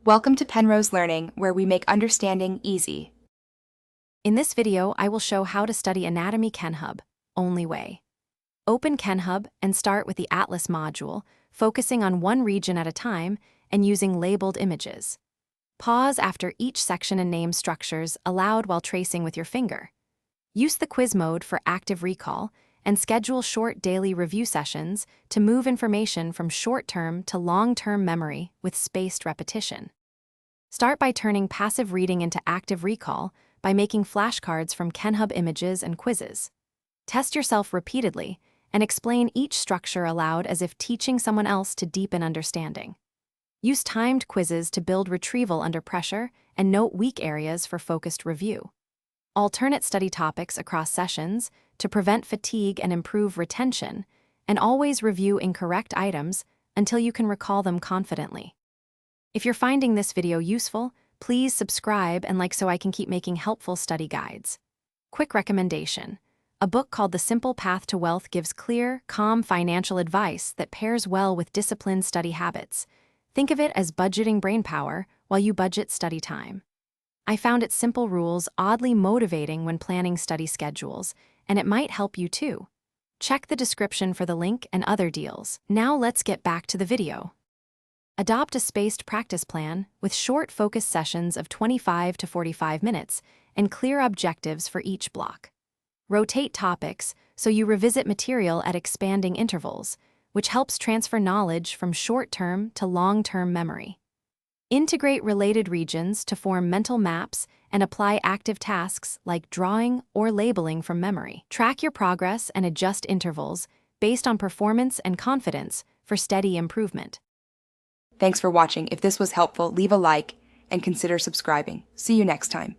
Welcome to Penrose Learning, where we make understanding easy. In this video, I will show how to study Anatomy Kenhub, only way. Open Kenhub and start with the Atlas module, focusing on one region at a time and using labeled images. Pause after each section and name structures aloud while tracing with your finger. Use the quiz mode for active recall and schedule short daily review sessions to move information from short-term to long-term memory with spaced repetition. Start by turning passive reading into active recall by making flashcards from Kenhub images and quizzes. Test yourself repeatedly and explain each structure aloud as if teaching someone else to deepen understanding. Use timed quizzes to build retrieval under pressure and note weak areas for focused review. Alternate study topics across sessions to prevent fatigue and improve retention, and always review incorrect items until you can recall them confidently. If you're finding this video useful, please subscribe and like so I can keep making helpful study guides. Quick recommendation. A book called The Simple Path to Wealth gives clear, calm financial advice that pairs well with disciplined study habits. Think of it as budgeting brainpower while you budget study time. I found its simple rules oddly motivating when planning study schedules, and it might help you too. Check the description for the link and other deals. Now let's get back to the video. Adopt a spaced practice plan with short focus sessions of 25 to 45 minutes and clear objectives for each block. Rotate topics so you revisit material at expanding intervals, which helps transfer knowledge from short-term to long-term memory. Integrate related regions to form mental maps and apply active tasks like drawing or labeling from memory. Track your progress and adjust intervals based on performance and confidence for steady improvement. Thanks for watching. If this was helpful, leave a like and consider subscribing. See you next time.